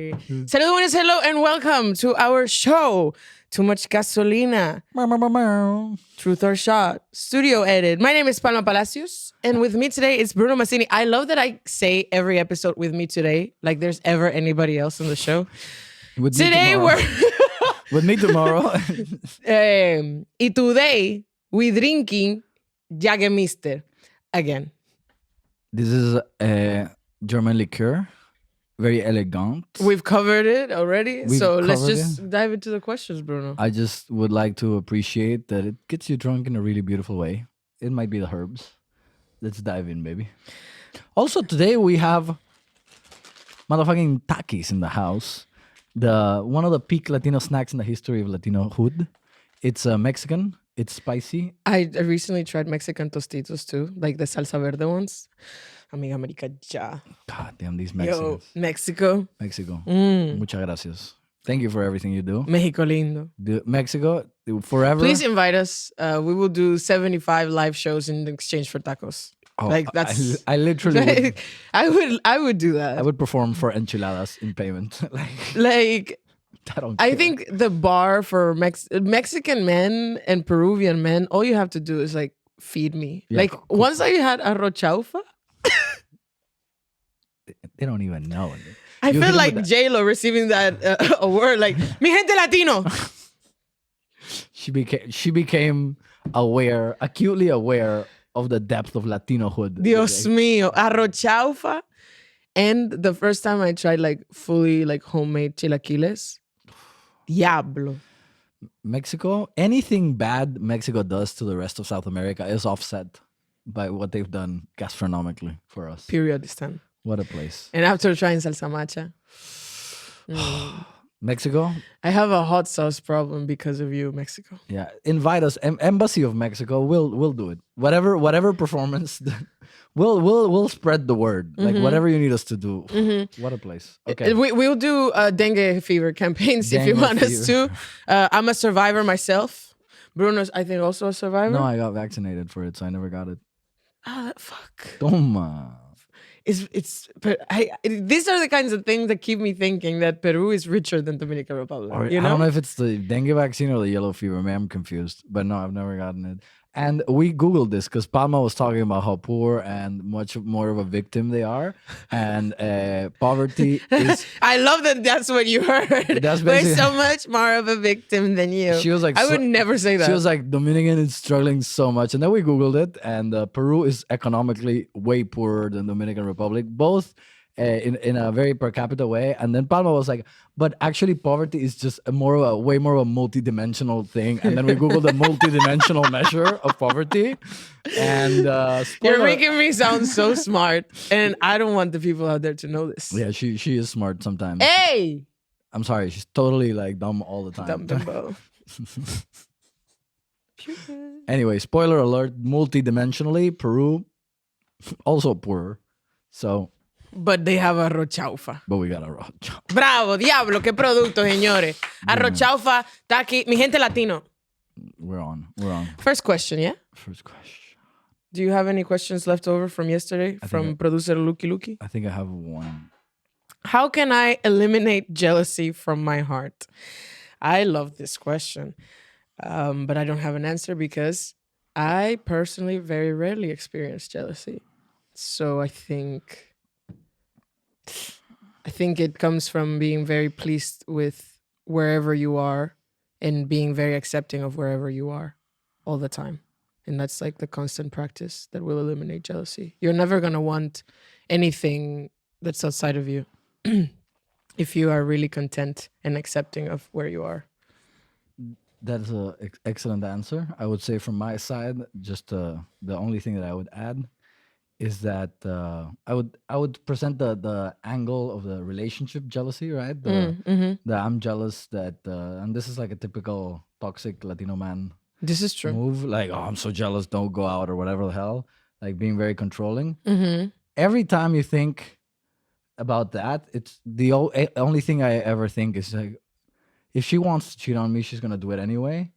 Saludos, buenas, hello, and welcome to our show. Too much gasolina. Truth or shot. Studio edit. My name is Palma Palacios, and with me today is Bruno Massini. I love that I say every episode with me today, like there's ever anybody else on the show. With Today we're with me tomorrow. y today we drinking Jäger Mister again. This is a German liqueur, very elegant. We've covered it already, so let's covered just dive into the questions, Bruno. I just would like to appreciate that it gets you drunk in a really beautiful way. It might be the herbs. Let's dive in, baby. Also, today we have motherfucking Takis in the house. One of the peak Latino snacks in the history of Latino hood. It's Mexican. It's spicy. I recently tried Mexican Tostitos too, like the salsa verde ones. Amiga America, ya. God damn, these Yo, Mexicans. Mexico. Mexico. Mm. Muchas gracias. Thank you for everything you do. Mexico lindo. Mexico, forever. Please invite us. We will do 75 live shows in exchange for tacos. Oh, like that's. I literally would, I would do that. I would perform for enchiladas in payment. like I don't I care. think the bar for Mexican men and Peruvian men, all you have to do is like feed me. Yeah, like once I had arroz chaufa, they don't even know. I You hit feel him like with J-Lo receiving that award, like mi gente latino. She became aware, acutely aware of the depth of Latinohood. Dios mío, arroz chaufa. And the first time I tried like fully like homemade chilaquiles, diablo. Mexico, anything bad Mexico does to the rest of South America is offset by what they've done gastronomically for us. Period this time. What a place. And after trying salsa macha, Mexico, I have a hot sauce problem because of you, Mexico. yeah, invite us. Embassy of Mexico, we'll do it. Whatever performance, we'll spread the word. Like whatever you need us to do. What a place. Okay, We'll do dengue fever campaigns if you Dengue want us to. I'm a survivor myself. Bruno's, I think, also a survivor. no, I got vaccinated for it, so I never got it. Ah, fuck. Toma. These are the kinds of things that keep me thinking that Peru is richer than Dominican Republic. Or, You I know? don't know if it's the dengue vaccine or the yellow fever. Man, I'm confused. But no, I've never gotten it. And we Googled this because Palma was talking about how poor and much more of a victim they are. And poverty is... I love that that's what you heard. That's We're basically- so much more of a victim than you. She was like... I would never say that. She was like, Dominican is struggling so much. And then we Googled it. And Peru is economically way poorer than Dominican Republic. Both... in a very per capita way, and then Palma was like, "But actually, poverty is just way more of a multi-dimensional thing." And then we googled the multi-dimensional measure of poverty, and You're making me sound so smart, and I don't want the people out there to know this. yeah, she is smart sometimes. Hey, I'm sorry, she's totally like dumb all the time. dumb dumbo. Anyway, spoiler alert: multi-dimensionally, Peru also poorer. So. But they have arroz chaufa. But we got a raw. Bravo, diablo, qué producto, señores. Arroz chaufa, taki, mi gente latino. We're on. First question, yeah? First question. Do you have any questions left over from yesterday from producer Luki Luki? I think I have one. How can I eliminate jealousy from my heart? I love this question, but I don't have an answer because I personally very rarely experience jealousy. So I think it comes from being very pleased with wherever you are and being very accepting of wherever you are all the time. And that's like the constant practice that will eliminate jealousy. You're never going to want anything that's outside of you if you are really content and accepting of where you are. That's an excellent answer. I would say from my side, just the only thing that I would add is that I would present the angle of the relationship jealousy, right? The I'm jealous that, and this is like a typical toxic Latino man This is true. move. Like, oh, I'm so jealous, don't go out or whatever the hell. Like being very controlling. Mm-hmm. Every time you think about that, it's the only thing I ever think is like, if she wants to cheat on me, she's gonna do it anyway,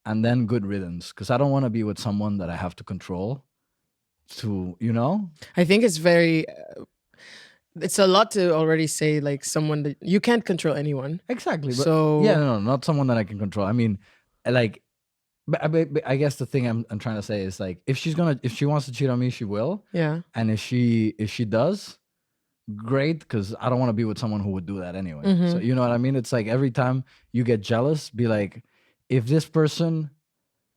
and then good riddance. Because I don't want to be with someone that I have to control. To I think it's very it's a lot to already say, like, someone that you can't control anyone. Exactly. But So yeah, no, not someone that I can control. I mean, like, but I guess the thing I'm trying to say is like, if she wants to cheat on me, she will. yeah. And if she does, great, because I don't want to be with someone who would do that anyway. So you know what I mean? It's like every time you get jealous, be like, if this person,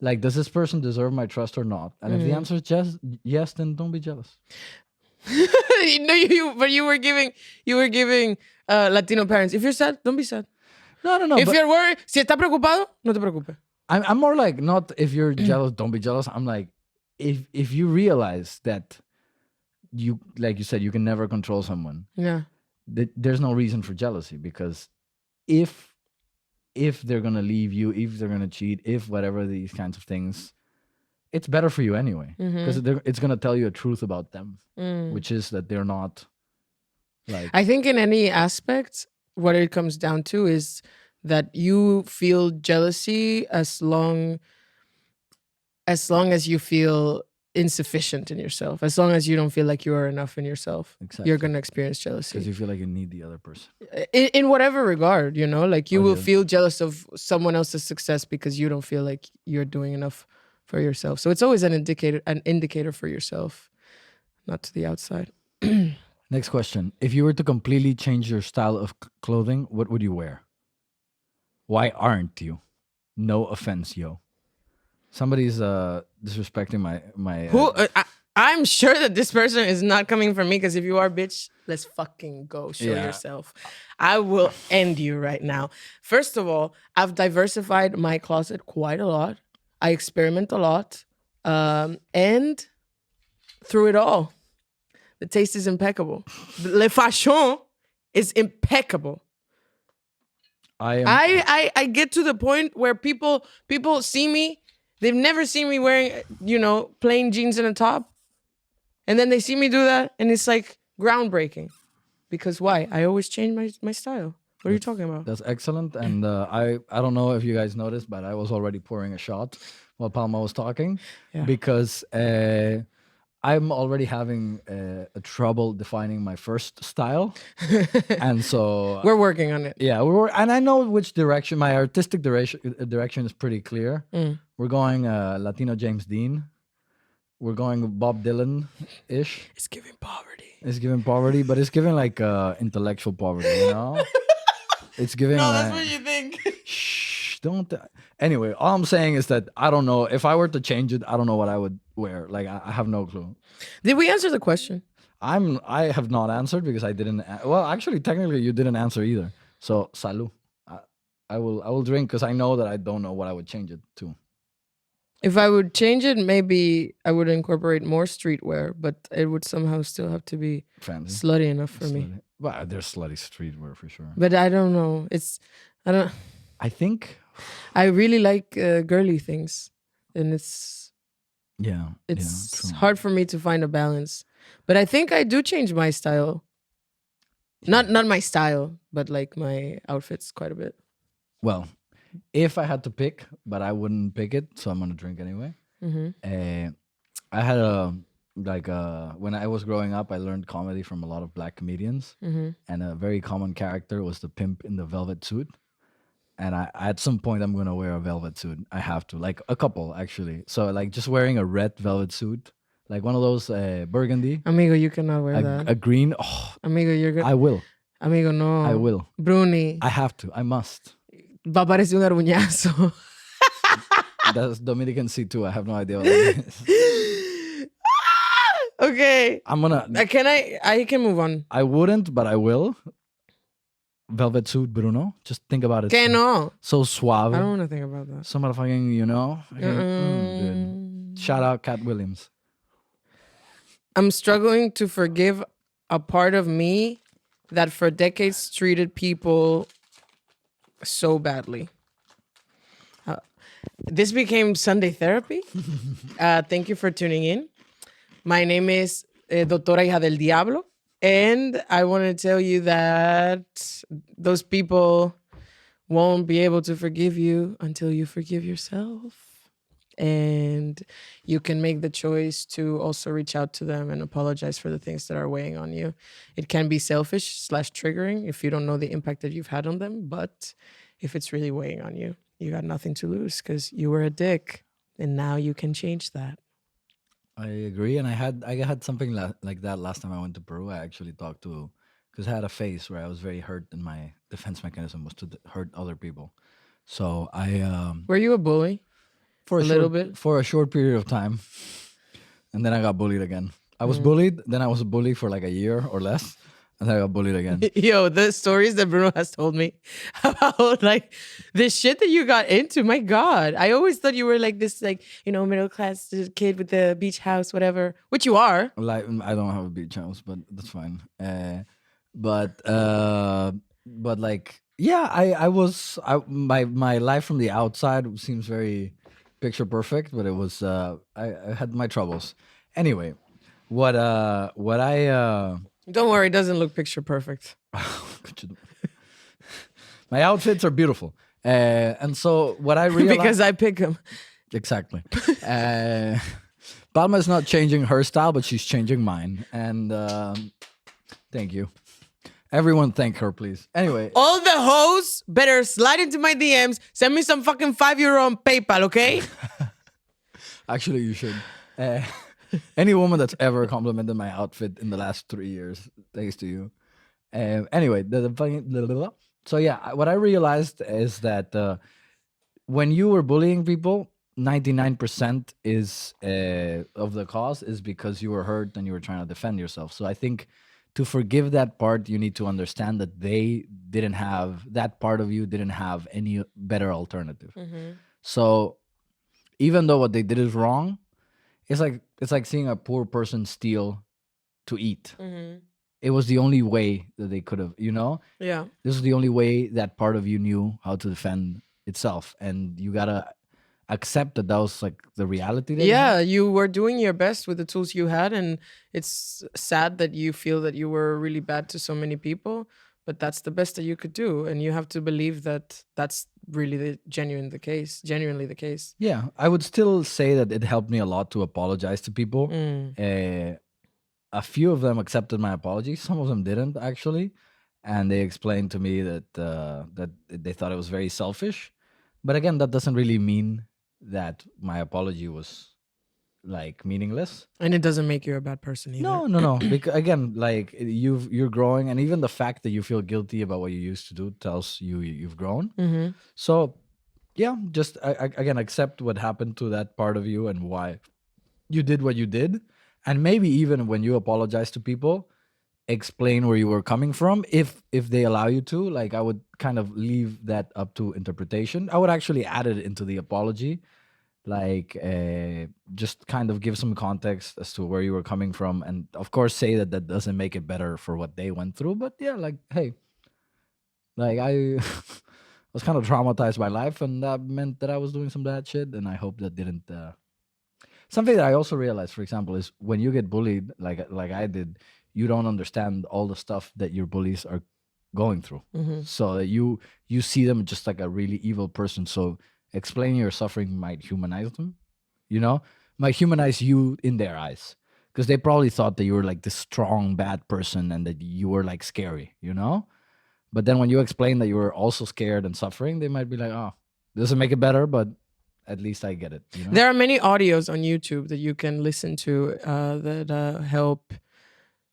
like, does this person deserve my trust or not? And if the answer is just yes, then don't be jealous. No, but you were giving Latino parents. If you're sad, don't be sad. No. If But you're worried, si está preocupado, no te preocupes. I'm more like, not if you're jealous, don't be jealous. I'm like, if you realize that you, like you said, you can never control someone, Yeah. there's no reason for jealousy, because if they're gonna leave you, if they're gonna cheat, if whatever these kinds of things, it's better for you anyway, because it's gonna tell you a truth about them, which is that they're not like. I think in any aspect, what it comes down to is that you feel jealousy as long as you feel insufficient in yourself, as long as you don't feel like you are enough in yourself. Exactly. You're gonna experience jealousy Because you feel like you need the other person. in whatever regard, you know, like you Oh, will yeah. feel jealous of someone else's success because you don't feel like you're doing enough for yourself. So it's always an indicator for yourself, not to the outside. Next question: if you were to completely change your style of clothing, what would you wear? Why aren't you? No offense, yo. Somebody's disrespecting my Who I'm sure that this person is not coming for me, because if you are, bitch, let's fucking go. Show Yeah. yourself. I will end you right now. First of all, I've diversified my closet quite a lot. I experiment a lot. And through it all, the taste is impeccable. Le fashion is impeccable. I get to the point where people see me. They've never seen me wearing, plain jeans and a top. And then they see me do that, and it's like groundbreaking. Because why? I always change my style. What are you talking about? That's excellent. And I don't know if you guys noticed, but I was already pouring a shot while Palma was talking, because I'm already having a trouble defining my first style. And so We're working on it. yeah, and I know which direction. My artistic direction is pretty clear. We're going Latino James Dean. We're going Bob Dylan-ish. It's giving poverty. It's giving poverty, but it's giving like intellectual poverty, you know? It's giving. No, that's what you think. Shh, don't. Anyway, all I'm saying is that I don't know. If I were to change it, I don't know what I would wear. Like, I have no clue. Did we answer the question? I have not answered because I didn't. Well, actually, technically, you didn't answer either. So, salud. I will drink because I know that I don't know what I would change it to. If I would change it, maybe I would incorporate more streetwear, but it would somehow still have to be Fancy. slutty enough for me. Well, there's slutty streetwear for sure. But I don't know. I think. I really like girly things, and it's true. hard for me to find a balance. But I think I do change my style. Not my style, but like my outfits quite a bit. Well, if I had to pick, but I wouldn't pick it, so I'm gonna drink anyway. I had when I was growing up, I learned comedy from a lot of black comedians, and a very common character was the pimp in the velvet suit. And at some point, I'm gonna wear a velvet suit. I have to, like a couple actually. So like just wearing a red velvet suit, like one of those burgundy. Amigo, you cannot wear that. A green. Oh, Amigo, you're good. I will. Amigo, no. I will. Bruni. I have to. I must. Va a parecer un arbuñazo. That's Dominican C too. I have no idea what that is. Okay. I'm gonna. I can move on. I wouldn't, but I will. Velvet suit, Bruno. Just think about it. Que no? So suave. I don't want to think about that. So motherfucking, dude. Shout out Cat Williams. I'm struggling to forgive a part of me that for decades treated people so badly. This became Sunday therapy. Thank you for tuning in. My name is Doctora Hija del Diablo. And I want to tell you that those people won't be able to forgive you until you forgive yourself. And you can make the choice to also reach out to them and apologize for the things that are weighing on you. It can be selfish slash triggering if you don't know the impact that you've had on them. But if it's really weighing on you, you got nothing to lose because you were a dick and now you can change that. I agree, and I had something like that last time I went to Peru. I actually talked to because I had a phase where I was very hurt, and my defense mechanism was to hurt other people. So I Were you a bully? for A little bit? for a short period of time, and then I got bullied again. I was Mm. bullied, then I was a bully for like a year or less, and then I got bullied again. Yo, the stories that Bruno has told me about like the shit that you got into, my God. I always thought you were like this, like, middle class kid with the beach house, whatever, which you are. Like I don't have a beach house, but that's fine. But like yeah, my life from the outside seems very picture perfect, but it was I had my troubles. Anyway, what I Don't worry, it doesn't look picture perfect. my outfits are beautiful, and so what I realized Because I pick them. exactly. Palma's not changing her style, but she's changing mine, and thank you. Everyone, thank her, please. Anyway, All the hoes better slide into my DMs, send me some fucking €5 on PayPal, okay? actually, you should. Any woman that's ever complimented my outfit in the last 3 years, thanks to you. Anyway, the funny. So yeah, what I realized is that when you were bullying people, 99% is of the cause is because you were hurt and you were trying to defend yourself. So I think to forgive that part, you need to understand that that part of you didn't have any better alternative. So even though what they did is wrong, it's like seeing a poor person steal to eat. It was the only way that they could have, Yeah. this is the only way that part of you knew how to defend itself, and you gotta accept that was like the reality that you Yeah, had. you were doing your best with the tools you had, and it's sad that you feel that you were really bad to so many people, but that's the best that you could do, and you have to believe that that's really genuinely the case. Yeah, I would still say that it helped me a lot to apologize to people. A few of them accepted my apology, some of them didn't actually, and they explained to me that they thought it was very selfish. But again, that doesn't really mean that my apology was like meaningless. And it doesn't make you a bad person either. No. Because again, like you're growing, and even the fact that you feel guilty about what you used to do tells you've grown. So yeah, just again accept what happened to that part of you and why you did what you did, and maybe even when you apologize to people, explain where you were coming from if they allow you to. Like I would kind of leave that up to interpretation. I would actually add it into the apology, like just kind of give some context as to where you were coming from, and of course say that doesn't make it better for what they went through, but yeah, like hey, like I was kind of traumatized by life, and that meant that I was doing some bad shit, and I hope that didn't something that I also realized, for example, is when you get bullied like I did, you don't understand all the stuff that your bullies are going through. So that you see them just like a really evil person. So explaining your suffering might humanize them, might humanize you in their eyes, because they probably thought that you were like this strong bad person and that you were like scary, but then when you explain that you were also scared and suffering, they might be like, oh, doesn't make it better, but at least I get it. There are many audios on YouTube that you can listen to that help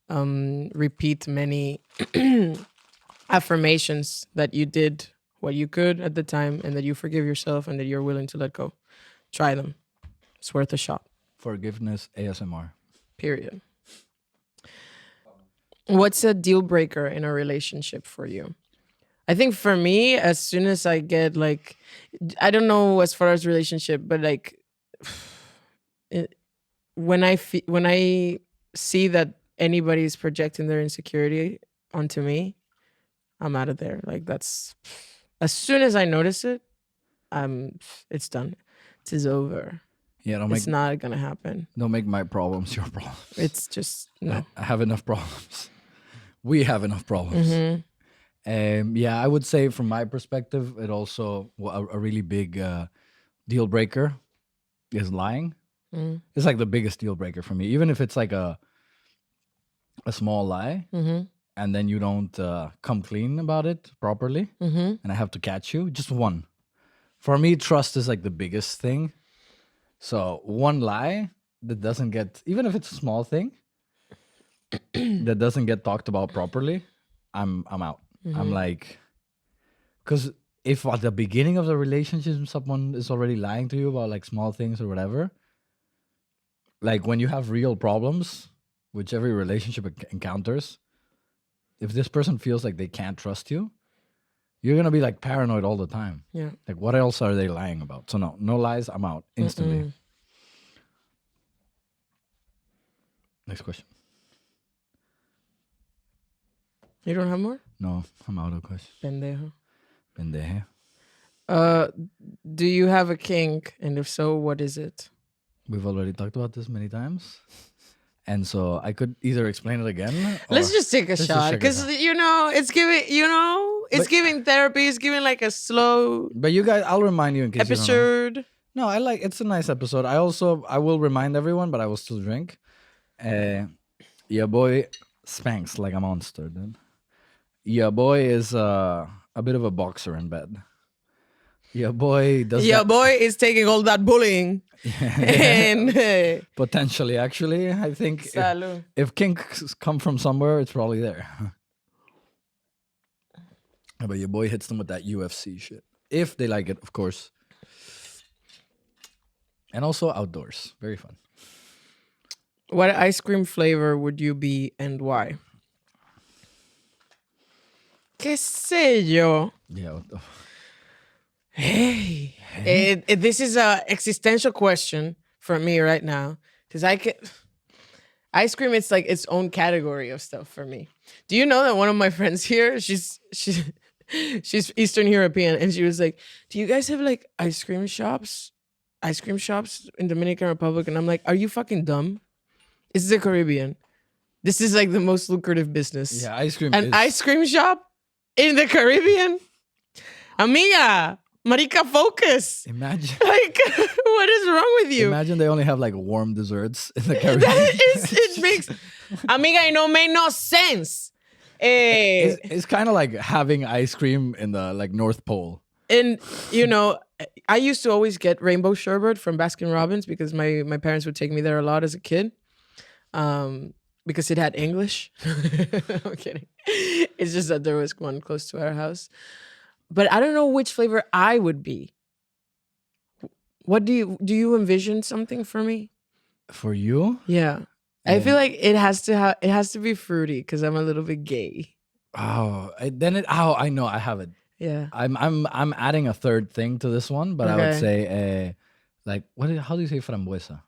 repeat many affirmations that you did what you could at the time, and that you forgive yourself, and that you're willing to let go. Try them. It's worth a shot. Forgiveness ASMR. Period. What's a deal breaker in a relationship for you? I think for me, as soon as I get like, I don't know as far as relationship, but like when I see that anybody's projecting their insecurity onto me, I'm out of there. Like that's, as soon as I notice it, it's done. It is over. Yeah, It's not gonna happen. don't make my problems your problems. It's just no. I have enough problems. We have enough problems. Yeah, I would say from my perspective, it also a really big deal breaker is lying. Mm. It's like the biggest deal breaker for me. Even if it's like a small lie, Mm-hmm. and then you don't come clean about it properly, Mm-hmm. and I have to catch you, just one. For me, trust is like the biggest thing. So one lie that doesn't get, even if it's a small thing, that doesn't get talked about properly, I'm out. I'm like, because if at the beginning of the relationship someone is already lying to you about like small things or whatever, like when you have real problems, which every relationship encounters, if this person feels like they can't trust you, you're gonna be like paranoid all the time. Yeah. Like, what else are they lying about? So no lies. I'm out instantly. Mm-mm. Next question. You don't have more? No, I'm out of questions. Pendejo. Pendeje. Do you have a kink? And if so, what is it? We've already talked about this many times, and so I could either explain it again. Let's or- just take a let's just shot check it because out. it's giving it's But- giving therapy. It's giving like a slow But you guys, I'll remind you in case you don't know. episode. No, it's a nice episode. I will remind everyone, but I will still drink. Your boy spanks like a monster, dude. Your boy is a bit of a boxer in bed. Your boy does Your that- boy is taking all that bullying and potentially. Actually, I think Salud. if kinks come from somewhere, it's probably there. But your boy hits them with that UFC shit. If they like it, of course. And also outdoors. Very fun. What ice cream flavor would you be and why? ¿Qué sé yo? Yeah. Hey, this is a existential question for me right now because ice cream. It's like its own category of stuff for me. Do you know that one of my friends here? She's Eastern European, and she was like, "Do you guys have like ice cream shops in Dominican Republic?" And I'm like, "Are you fucking dumb? This is the Caribbean. This is like the most lucrative business. Yeah, ice cream An is... ice cream shop in the Caribbean, amiga." Marica, focus. Imagine... Like, what is wrong with you? Imagine they only have like warm desserts in the Caribbean. It makes, amiga, it don't make no sense. It's kind of like having ice cream in the like North Pole. And I used to always get rainbow sherbet from Baskin Robbins because my parents would take me there a lot as a kid. Because it had English. I'm kidding. It's just that there was one close to our house. But I don't know which flavor I would be. What do you envision something for me? For you? Yeah. I feel like it has to be fruity because I'm a little bit gay. Oh, I know I have it. Yeah. I'm adding a third thing to this one, but I would Okay. say like how do you say frambuesa?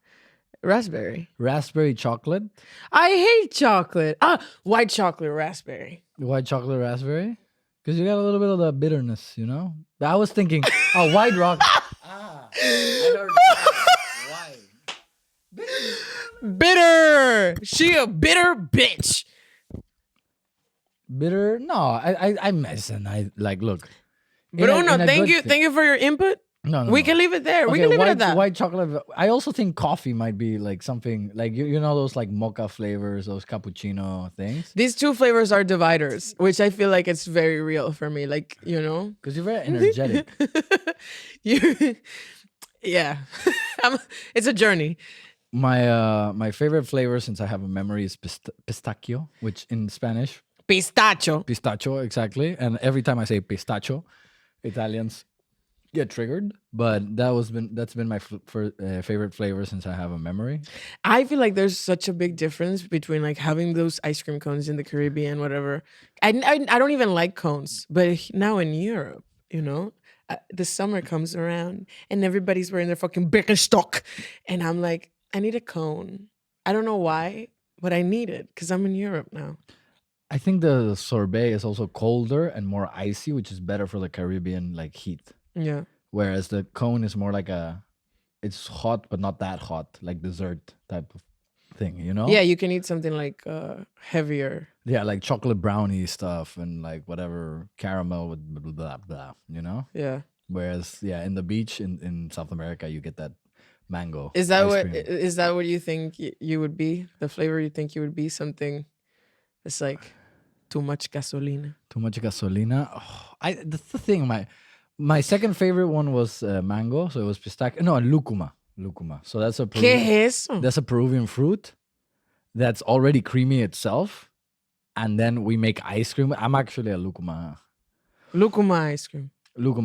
Raspberry. Raspberry chocolate? I hate chocolate. White chocolate raspberry. White chocolate raspberry? Because you got a little bit of the bitterness, you know? But I was thinking, white rock. I heard white. Bitter. She a bitter bitch. Bitter? No, I mess and I like look. Bruno, in a thank good you. thing- Thank you for your input. No, We no. can leave it there. We can leave white, it at that. White chocolate. I also think coffee might be like something like you know those like mocha flavors, those cappuccino things. These two flavors are dividers, which I feel like it's very real for me. Like, Because you're very energetic. Yeah. It's a journey. My favorite flavor, since I have a memory, is pistachio, which in Spanish, Pistachio. exactly. And every time I say pistachio, Italians get triggered. But that's been my favorite flavor since I have a memory. I feel like there's such a big difference between like having those ice cream cones in the Caribbean, whatever. I don't even like cones, but now in Europe, the summer comes around and everybody's wearing their fucking Birkenstock, and I'm like, I need a cone. I don't know why, but I need it because I'm in Europe now. I think the sorbet is also colder and more icy, which is better for the Caribbean like heat. Yeah. Whereas the cone is more like it's hot but not that hot, like dessert type of thing, you know? Yeah, you can eat something like heavier. Yeah, like chocolate brownie stuff and like whatever caramel with blah blah blah, you know? Yeah. Whereas in the beach in South America you get that mango Is that ice what cream. is that what you think you would be? The flavor you think you would be? Something that's like too much gasolina. Too much gasolina. Oh, that's the thing. My second favorite one was mango, so it was pistachio. No, lucuma. Lucuma. So ¿Qué es eso? that's a Peruvian fruit that's already creamy itself, and then we make ice cream. I'm actually a Lucuma ice cream.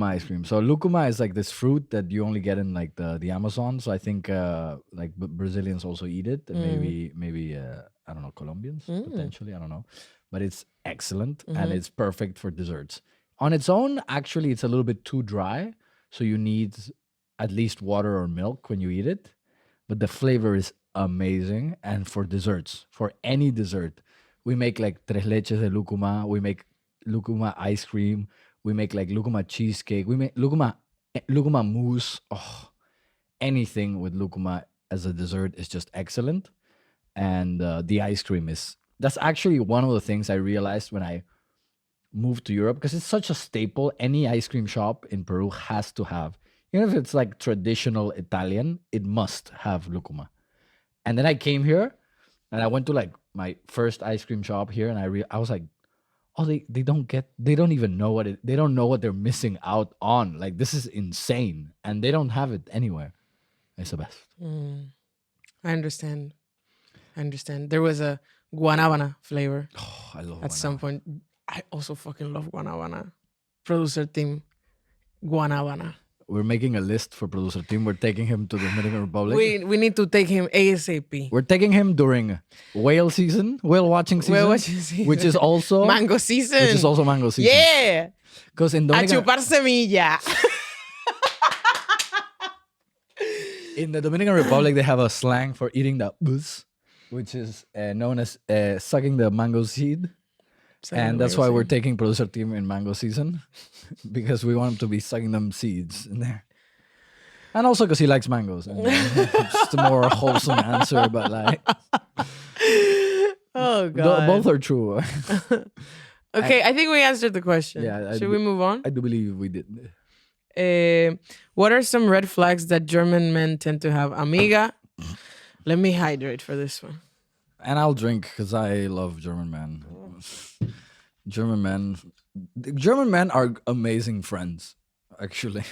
ice cream. So lucuma is like this fruit that you only get in like the Amazon. So I think like Brazilians also eat it, and maybe I don't know, Colombians potentially. I don't know, but it's excellent and it's perfect for desserts. On its own, actually, it's a little bit too dry, so you need at least water or milk when you eat it. But the flavor is amazing. And for desserts, for any dessert, we make like tres leches de lucuma. We make lucuma ice cream. We make like lucuma cheesecake. We make lucuma mousse. Oh, anything with lucuma as a dessert is just excellent. And the ice cream that's actually one of the things I realized when I moved to Europe, because it's such a staple. Any ice cream shop in Peru has to have, even if it's like traditional Italian, it must have lucuma. And then I came here and I went to like my first ice cream shop here, and I was like, oh, they don't even know they don't know what they're missing out on. Like, this is insane, and they don't have it anywhere. It's the best. I understand. There was a guanabana flavor Oh, I love at some point. I also fucking love guanabana. Producer team, guanabana. We're making a list for producer team. We're taking him to the Dominican Republic. We need to take him ASAP. We're taking him during whale watching season, which is also mango season. Which is also mango season. Yeah. Because in A Dominican, chupar semilla. in the Dominican Republic, they have a slang for eating the buzz, which is known as sucking the mango seed. And that's why we're taking producer team in mango season, because we want him to be sucking them seeds in there. And also because he likes mangoes. And, just a more wholesome answer, but like... Oh, God. Both are true. Okay, I think we answered the question. Yeah, Should we move on? I do believe we did. What are some red flags that German men tend to have? Amiga, let me hydrate for this one. And I'll drink because I love German men. German men are amazing friends, actually.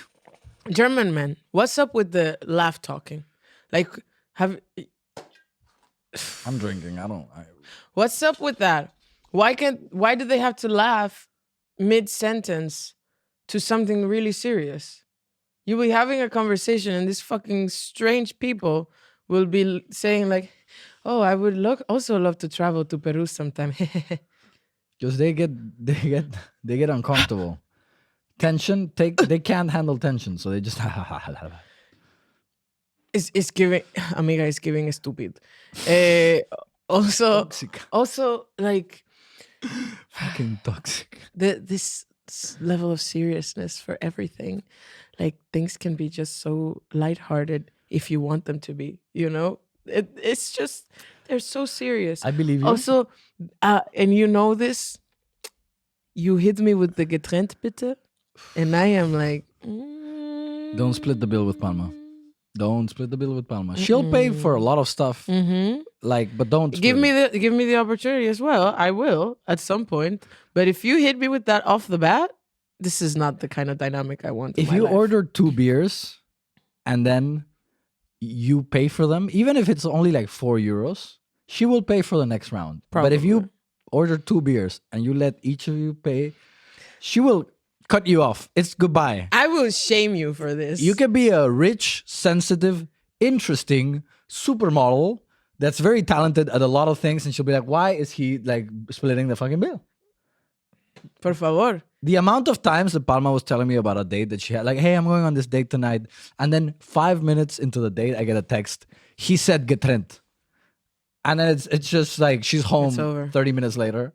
German men, what's up with the laugh talking? Like, I'm drinking. What's up with that? Why do they have to laugh mid-sentence to something really serious? You'll be having a conversation and these fucking strange people will be saying like, oh, I would also love to travel to Peru sometime. Because they get uncomfortable. Tension, they can't handle tension, so they just It's giving amiga is giving stupid. Also toxic. Also like Fucking toxic. This level of seriousness for everything. Like, things can be just so lighthearted if you want them to be, you know? It's just, they're so serious. I believe you. Also, and you know this, you hit me with the getrennt bitte, and I am like, Don't split the bill with Palma. Don't split the bill with Palma. She'll pay for a lot of stuff. Like, but don't give split me the opportunity as well. I will at some point. But if you hit me with that off the bat, this is not the kind of dynamic I want. If you life. order 2 beers and then you pay for them, even if it's only like €4, she will pay for the next round. Probably. But if you order 2 beers and you let each of you pay, she will cut you off. It's goodbye. I will shame you for this. You can be a rich, sensitive, interesting supermodel that's very talented at a lot of things, and she'll be like, why is he like splitting the fucking bill? Por favor. The amount of times that Palma was telling me about a date that she had, like, hey, I'm going on this date tonight. And then 5 minutes into the date, I get a text. He said getrennt. And then it's just like she's home 30 minutes later.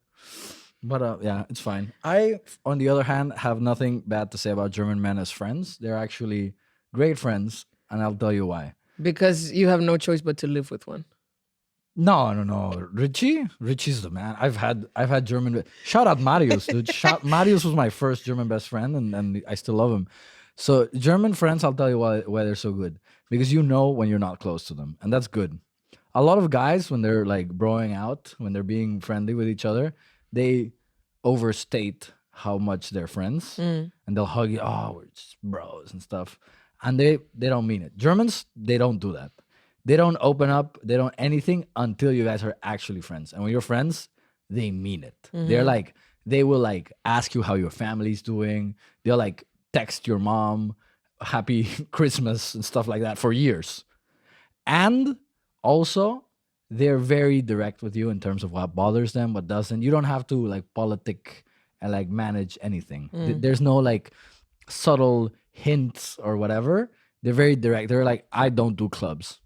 But yeah, it's fine. I, on the other hand, have nothing bad to say about German men as friends. They're actually great friends. And I'll tell you why. Because you have no choice but to live with one. No. Richie's the man. I've had German. Shout out Marius, dude. Marius was my first German best friend, and I still love him. So German friends, I'll tell you why they're so good. Because you know when you're not close to them, and that's good. A lot of guys, when they're like broing out, when they're being friendly with each other, they overstate how much they're friends, Mm. and they'll hug you. Oh, we're just bros and stuff, and they don't mean it. Germans, they don't do that. They don't open up. They don't anything until you guys are actually friends. And when you're friends, they mean it. They're like they will like ask you how your family's doing. They'll like text your mom happy Christmas and stuff like that for years. And also, they're very direct with you in terms of what bothers them, what doesn't. You don't have to like politic and like manage anything. There's no like subtle hints or whatever. They're very direct. They're like, I don't do clubs.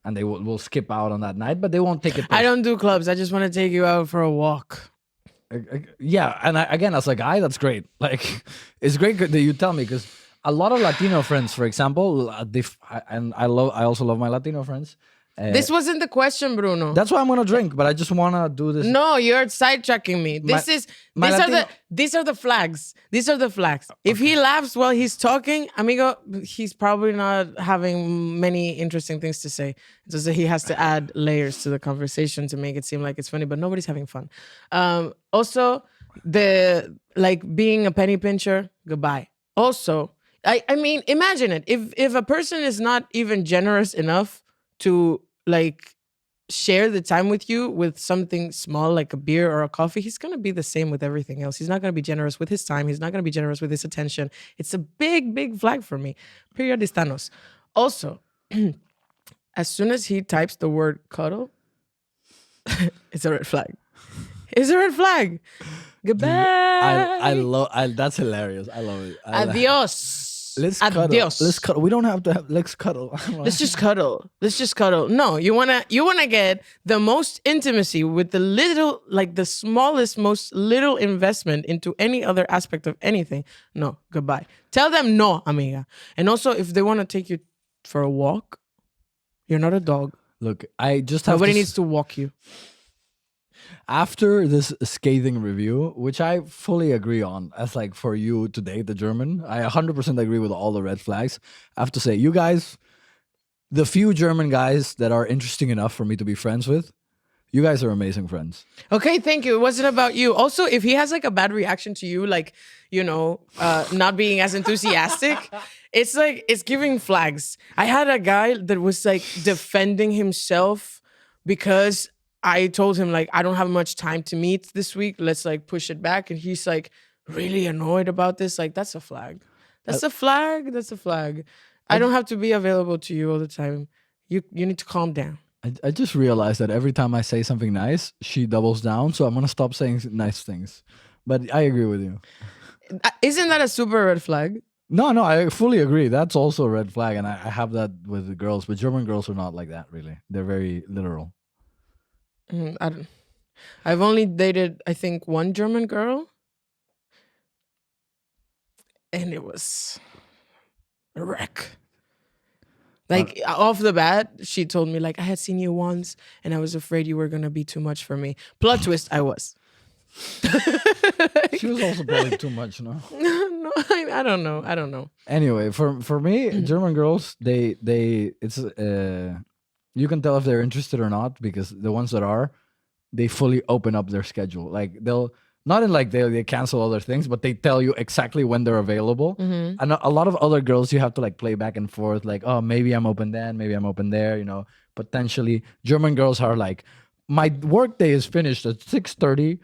And they will skip out on that night, but they won't take it. I don't do clubs. I just want to take you out for a walk. Yeah, and again, as a guy, that's great. Like, it's great that you tell me because a lot of Latino friends, for example, I also love my Latino friends. This wasn't the question, Bruno. That's why I'm gonna drink, but I just wanna do this. No, you're sidetracking me. These are the flags. These are the flags. If he laughs while he's talking, amigo, he's probably not having many interesting things to say. It's just that he has to add layers to the conversation to make it seem like it's funny, but nobody's having fun. Also, the like being a penny pincher, goodbye. Also, I mean, imagine it. If a person is not even generous enough to like share the time with you with something small like a beer or a coffee, he's going to be the same with everything else. He's not going to be generous with his time. He's not going to be generous with his attention. It's a big flag for me. Periodistanos. Also, as soon as he types the word cuddle, it's a red flag. It's a red flag. Goodbye. I love. That's hilarious. I love it. Adios. Let's cuddle. Adios. Let's cuddle. We don't have to have. Let's cuddle. Let's just cuddle. Let's just cuddle. No, you wanna get the most intimacy with the little, like the smallest, most little investment into any other aspect of anything. No, goodbye. Tell them no, amiga. And also, if they want to take you for a walk, you're not a dog. Look, I just have. Nobody needs to walk you. After this scathing review, which I fully agree on, as like for you to date the German, I 100% agree with all the red flags. I have to say, you guys, the few German guys that are interesting enough for me to be friends with, you guys are amazing friends. Okay, thank you. It wasn't about you. Also, if he has like a bad reaction to you, like, you know, not being as enthusiastic, it's like, it's giving flags. I had a guy that was like defending himself because I told him like, I don't have much time to meet this week. Let's like push it back. And he's like really annoyed about this. Like, that's a flag. That's a flag. That's a flag. I don't have to be available to you all the time. You need to calm down. I just realized that every time I say something nice, she doubles down. So I'm going to stop saying nice things. But I agree with you. Isn't that a super red flag? No, I fully agree. That's also a red flag. And I have that with the girls. But German girls are not like that, really. They're very literal. I've only dated, I think, one German girl. And it was a wreck. Like, off the bat, she told me, like, I had seen you once, and I was afraid you were going to be too much for me. Plot twist, I was. She was also probably too much, no? No, I don't know. Anyway, for me, German girls, it's you can tell if they're interested or not because the ones that are, they fully open up their schedule. Like they'll not in like they cancel other things, but they tell you exactly when they're available. And a lot of other girls, you have to like play back and forth. Like, oh, maybe I'm open then, maybe I'm open there. You know, potentially German girls are like, my work day is finished at 6:30,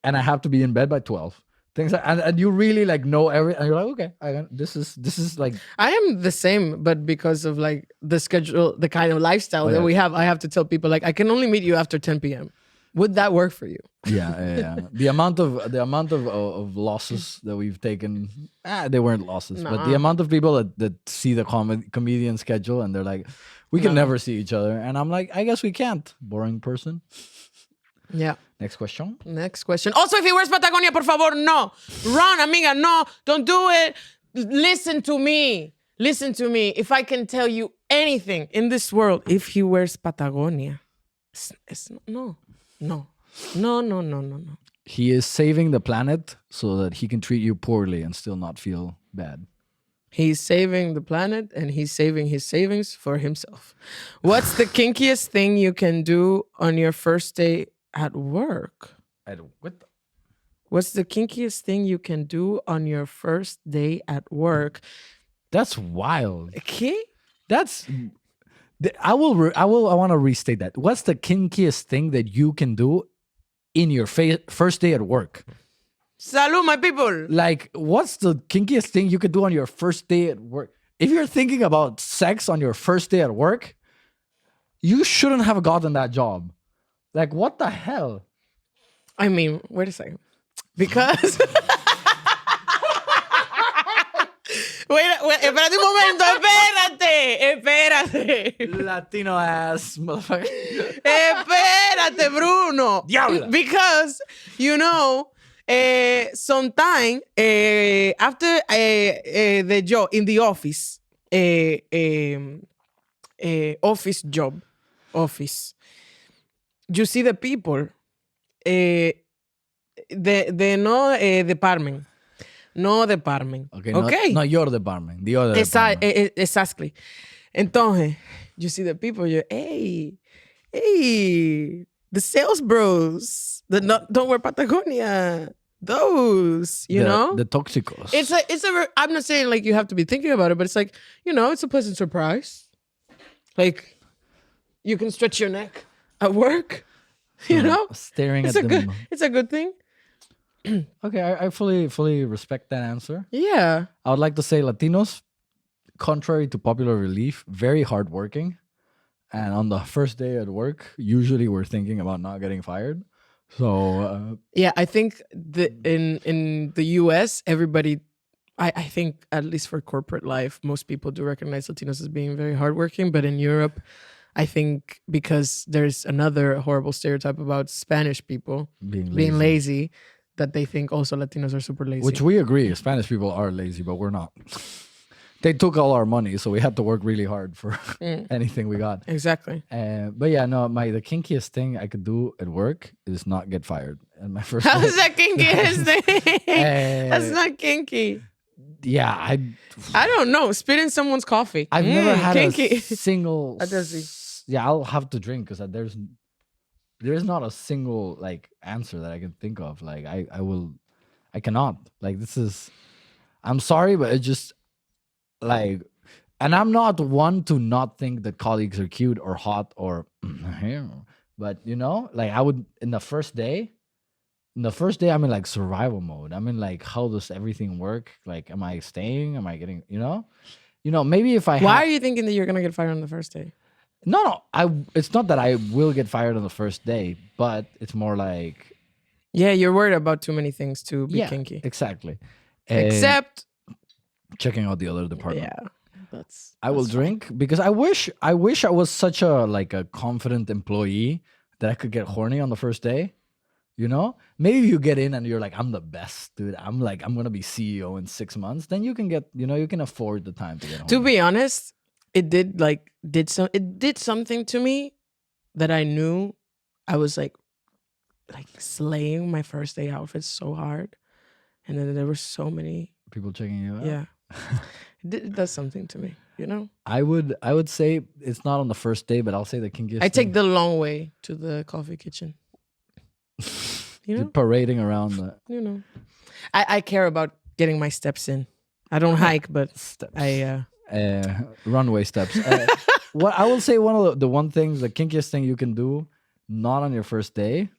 and I have to be in bed by 12. Things like, and you really like know and you're like, okay, this is like I am the same, but because of like the schedule, the kind of lifestyle that we have, I have to tell people like I can only meet you after 10 p.m. Would that work for you? Yeah. The amount of losses that we've taken, they weren't losses, but the amount of people that see the comedian schedule and they're like, we can never see each other, and I'm like, I guess we can't. Boring person. Yeah. Next question. Also, if he wears Patagonia, por favor, no. Run, amiga, no. Don't do it. Listen to me. If I can tell you anything in this world, if he wears Patagonia, no. He is saving the planet so that he can treat you poorly and still not feel bad. He's saving the planet and he's saving his savings for himself. What's the kinkiest thing you can do on your first day at work? What the- What's the kinkiest thing you can do on your first day at work? That's wild. Okay. That's. I want to restate that. What's the kinkiest thing that you can do in your first day at work? Salud, my people. Like, what's the kinkiest thing you could do on your first day at work? If you're thinking about sex on your first day at work, you shouldn't have gotten that job. Like, what the hell? I mean, wait a second. Because... Wait, espérate un momento, espérate. Latino ass motherfucker. Espérate, Bruno. Diablo. Because, sometime after the job in the office, office job, you see the people, the department. No department. Okay. Not your department. The other department. Exactly. Entonces, you see the people, you're, hey, the sales bros, don't wear Patagonia. Those, you know? The toxicos. I'm not saying like you have to be thinking about it, but it's like, it's a pleasant surprise. Like, you can stretch your neck at work, Staring it's at them. It's a good thing. Okay, I fully respect that answer. Yeah. I would like to say Latinos, contrary to popular belief, very hardworking. And on the first day at work, usually we're thinking about not getting fired. So yeah, I think in the US, everybody, I think at least for corporate life, most people do recognize Latinos as being very hardworking. But in Europe, I think because there's another horrible stereotype about Spanish people being lazy, that they think also Latinos are super lazy. Which we agree, Spanish people are lazy, but we're not. They took all our money, so we had to work really hard for anything we got. Exactly. But yeah, no, the kinkiest thing I could do at work is not get fired. And my first How's that kinkiest thing? That's not kinky. Yeah, I don't know. Spit in someone's coffee. I've never had kinky. a single. I don't see. Yeah, I'll have to drink because there's not a single like answer that I can think of. Like I cannot. Like this is. I'm sorry, but it's just like, and I'm not one to not think that colleagues are cute or hot or, but like I would in the first day. I'm in like survival mode. I'm in like, how does everything work? Like, am I staying? Am I getting? Maybe if I. Why are you thinking that you're gonna get fired on the first day? No. It's not that I will get fired on the first day, but it's more like. Yeah, you're worried about too many things to be kinky. Exactly. Except checking out the other department. Yeah, I will drink because I wish I was such a confident employee that I could get horny on the first day. Maybe you get in and you're like, I'm the best, dude. I'm gonna be CEO in 6 months. Then you can get, you can afford the time to get horny. To be honest, it did something to me that I knew I was like slaying my first day outfits so hard, and then there were so many people checking you out. Yeah, it does something to me. I would say it's not on the first day, but I'll say the kinkiest. I take the long way to the coffee kitchen. Parading around the. I care about getting my steps in. I don't hike, but steps. Runway steps. What I will say, the kinkiest thing you can do, not on your first day,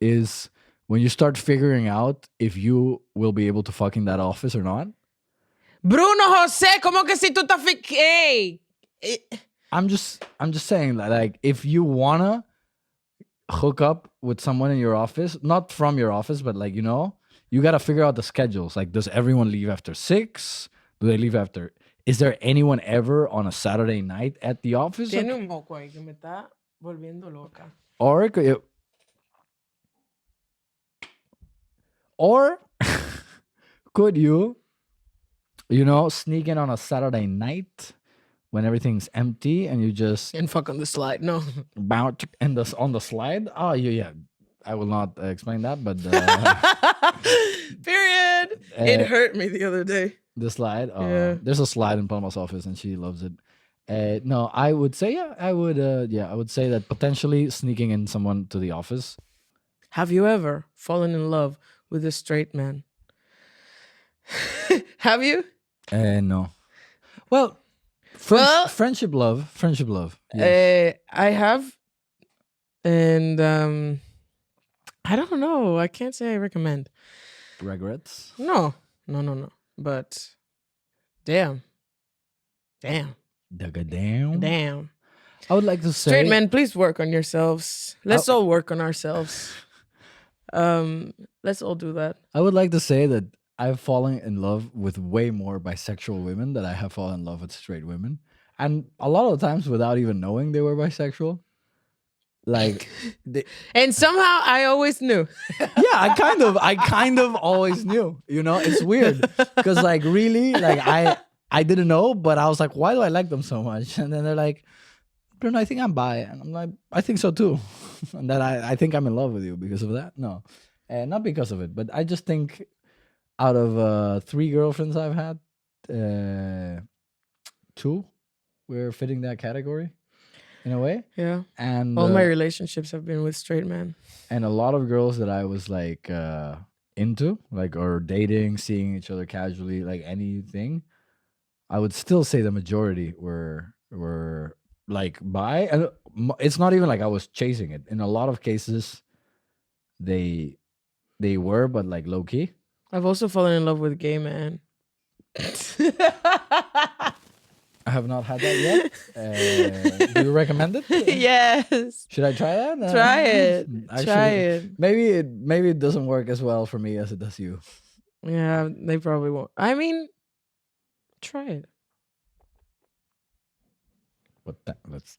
is when you start figuring out if you will be able to fuck in that office or not. Bruno José, ¿cómo que si tú estás hey? I'm just saying that, like, if you wanna hook up with someone in your office, not from your office, but like, you gotta figure out the schedules. Like, does everyone leave after 6? Do they leave after? Is there anyone ever on a Saturday night at the office? Tiene un moco ahí que me está volviendo loca. Or could you, sneak in on a Saturday night when everything's empty and you just and fuck on the slide? No, bounce and on the slide. Oh yeah. I will not explain that, but period. It hurt me the other day. The slide. Yeah. There's a slide in Palma's office, and she loves it. No, I would say yeah. I would yeah. I would say that potentially sneaking in someone to the office. Have you ever fallen in love with a straight man? Have you? No. Well, Well, friendship love. Friendship love. Yes. I have, and I don't know. I can't say I recommend. Regrets. No. But damn. Damn. I would like to say Straight men, please work on yourselves. Let's all work on ourselves. Let's all do that. I would like to say that I've fallen in love with way more bisexual women than I have fallen in love with straight women, and a lot of times without even knowing they were bisexual. Like, and somehow I always knew. Yeah, I kind of always knew. You know, it's weird because like really, like I didn't know, but I was like, why do I like them so much? And then they're like, Bruno, I think I'm bi, and I'm like, I think so too, and that I think I'm in love with you because of that. No, and not because of it, but I just think out of 3 girlfriends I've had, 2 were fitting that category in a way. Yeah. And all my relationships have been with straight men. And a lot of girls that I was like into, like, or dating, seeing each other casually, like anything, I would still say the majority were like bi. And it's not even like I was chasing it. In a lot of cases, they were, but like low key. I've also fallen in love with gay men. I have not had that yet. Do you recommend it? Yes. Should I try that? Try it. Actually, try it. Maybe it doesn't work as well for me as it does you. Yeah, they probably won't. I mean, try it. Let's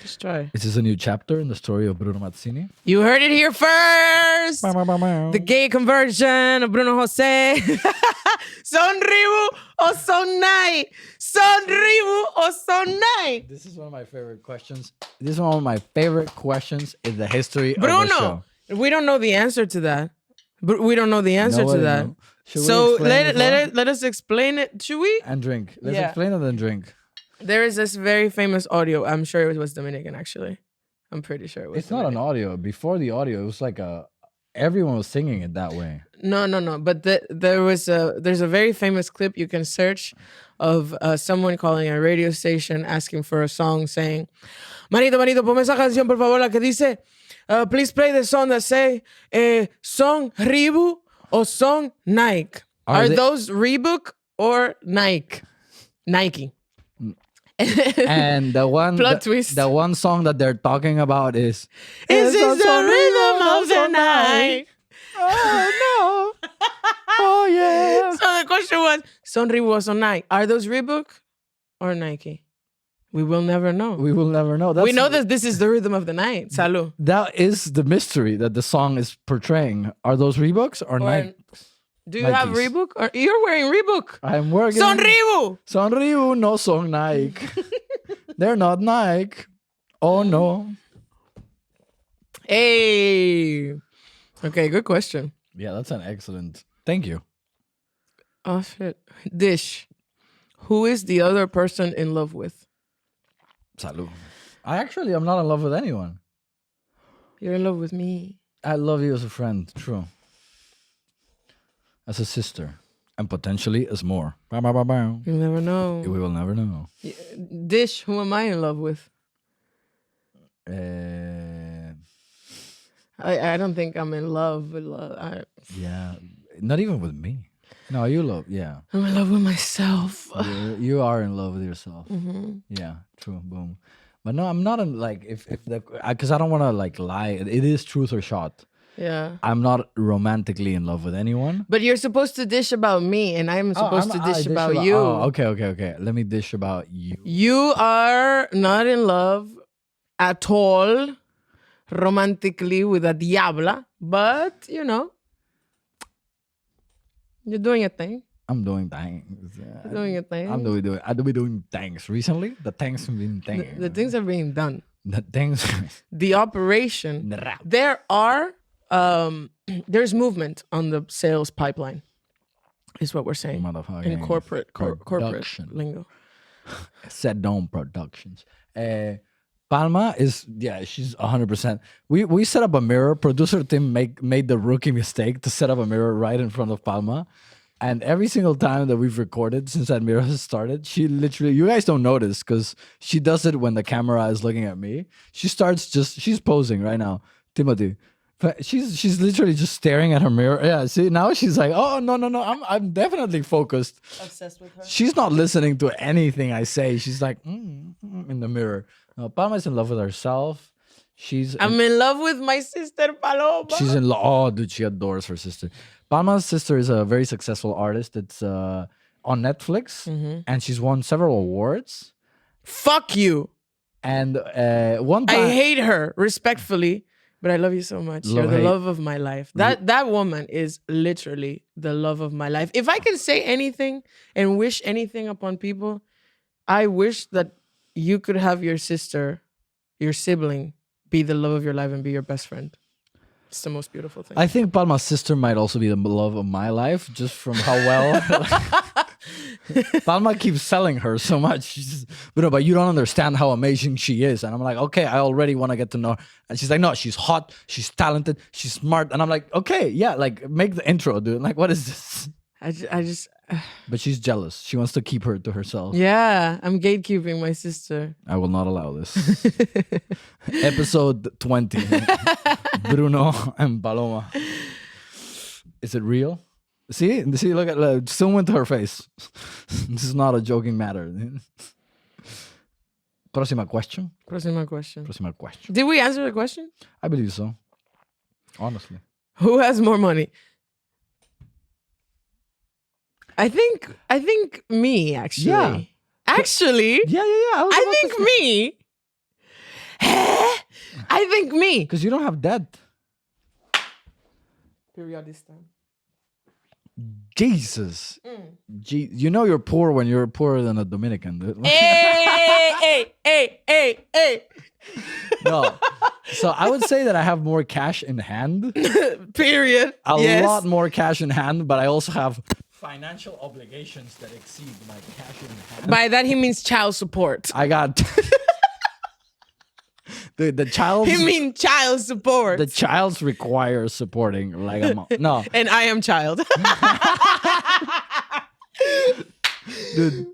just try. Is this a new chapter in the story of Bruno Mazzini? You heard it here first. The gay conversion of Bruno Jose. Son Ribu or son Nai? Son Ribu or son Nai? This is one of my favorite questions. This is one of my favorite questions in the history of the Bruno, we don't know the answer to that. We don't know the answer to that. So let us explain it. Should we? And drink. Let's explain it and drink. There is this very famous audio. I'm sure it was Dominican, actually. I'm pretty sure it was. It's Dominican. Not an audio. Before the audio, it was like everyone was singing it that way. No. But there's a very famous clip you can search of someone calling a radio station asking for a song, saying, "Manito, ponme esa canción por favor, la que dice, please play the song that say, song Ribu or song Nike. Are those Reebok or Nike? Nike." And the one twist. The one song that they're talking about is this the rhythm of the night. Oh no. Oh yeah. So the question was, son Ribu or son Nike? Are those Reebok or Nike? We will never know. We will never know. We know that this is the rhythm of the night. Salud. That is the mystery that the song is portraying. Are those Reeboks or Nike? Do you have Reebok? Or you're wearing Reebok? I'm wearing Son Ribu. Son Ribu, no song Nike. They're not Nike. Oh no. Hey. Okay, good question. Yeah, that's an excellent. Thank you. Oh shit. Dish. Who is the other person in love with? Salud. I'm not in love with anyone. You're in love with me. I love you as a friend. True. As a sister, and potentially as more. You'll never know. We will never know. Dish, who am I in love with? I don't think I'm in love with love. Yeah, not even with me. No, you love. Yeah, I'm in love with myself. You are in love with yourself. Mm-hmm. Yeah, true. Boom. But no, I'm not in like because I don't want to like lie. It is truth or shot. Yeah. I'm not romantically in love with anyone. But you're supposed to dish about me, and I'm supposed to dish about you. Oh, okay. Let me dish about you. You are not in love at all romantically with a diabla, but, you know, you're doing a thing. I'm doing things. You're doing a thing. I do be doing things. Recently, the things have been things. The things are being done. The things. The operation. There are... there's movement on the sales pipeline. is what we're saying Motherfucking in corporate production. lingo. Set Dome Productions. Palma is she's 100%. We set up a mirror. Producer Tim made the rookie mistake to set up a mirror right in front of Palma. And every single time that we've recorded since that mirror has started, she literally, you guys don't notice because she does it when the camera is looking at me. She's posing right now. Timothy. But she's literally just staring at her mirror. Yeah, see, now she's like, oh, no. I'm definitely focused. Obsessed with her. She's not listening to anything I say. She's like, in the mirror. Palma's in love with herself. I'm in love with my sister Paloma. She's in love. Oh, dude, she adores her sister. Palma's sister is a very successful artist. It's on Netflix, and she's won several awards. Fuck you. And one time, I hate her, respectfully, but I love you so much. You're the love of my life. That woman is literally the love of my life. If I can say anything and wish anything upon people, I wish that you could have your sister, your sibling, be the love of your life and be your best friend. It's the most beautiful thing. I think Palma's sister might also be the love of my life, just from how well Palma keeps selling her so much. She's, but you don't understand how amazing she is. And I'm like, okay, I already want to get to know her. And she's like, no, she's hot, she's talented, she's smart. And I'm like, okay, yeah, like make the intro, dude. Like, what is this? I just But she's jealous. She wants to keep her to herself. Yeah, I'm gatekeeping my sister. I will not allow this. Episode 20. Bruno and Paloma. Is it real? See, look at zoom into her face. This is not a joking matter. Próxima question. Próxima question. Próxima question. Did we answer the question? I believe so. Honestly. Who has more money? I think me, actually. Yeah. Actually? Yeah. I think me. I think me. Because you don't have debt. Periodistan. Jesus. You know you're poor when you're poorer than a Dominican, dude. Hey. No. So I would say that I have more cash in hand. Period. A lot more cash in hand, but I also have financial obligations that exceed my cash in hand. By that he means child support. I got the child. He means child support. The child's requires supporting like a mom. No. And I am child. Dude,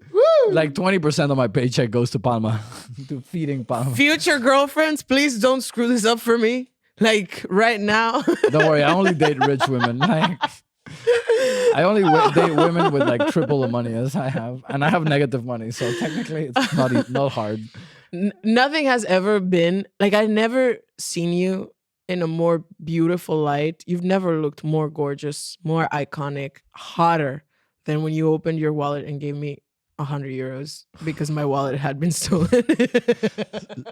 like 20% of my paycheck goes to Palma, to feeding Palma. Future girlfriends, please don't screw this up for me. Like right now. Don't worry, I only date rich women. Like, I only date women with like triple the money as I have, and I have negative money, so technically it's not hard. Nothing has ever been like I've never seen you in a more beautiful light. You've never looked more gorgeous, more iconic, hotter than when you opened your wallet and gave me 100 euros because my wallet had been stolen.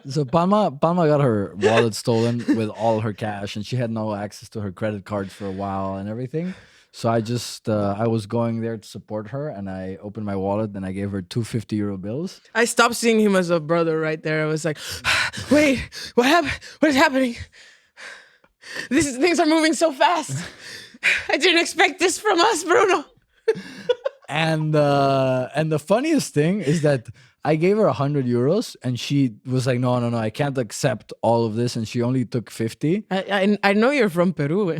So Palma got her wallet stolen with all her cash, and she had no access to her credit cards for a while and everything. So I just I was going there to support her, and I opened my wallet and I gave her 250 € bills. I stopped seeing him as a brother right there. I was like, wait, what happened? What is happening? Things are moving so fast. I didn't expect this from us, Bruno. And the funniest thing is that I gave her 100 euros, and she was like, no, I can't accept all of this, and she only took 50. I know you're from Peru.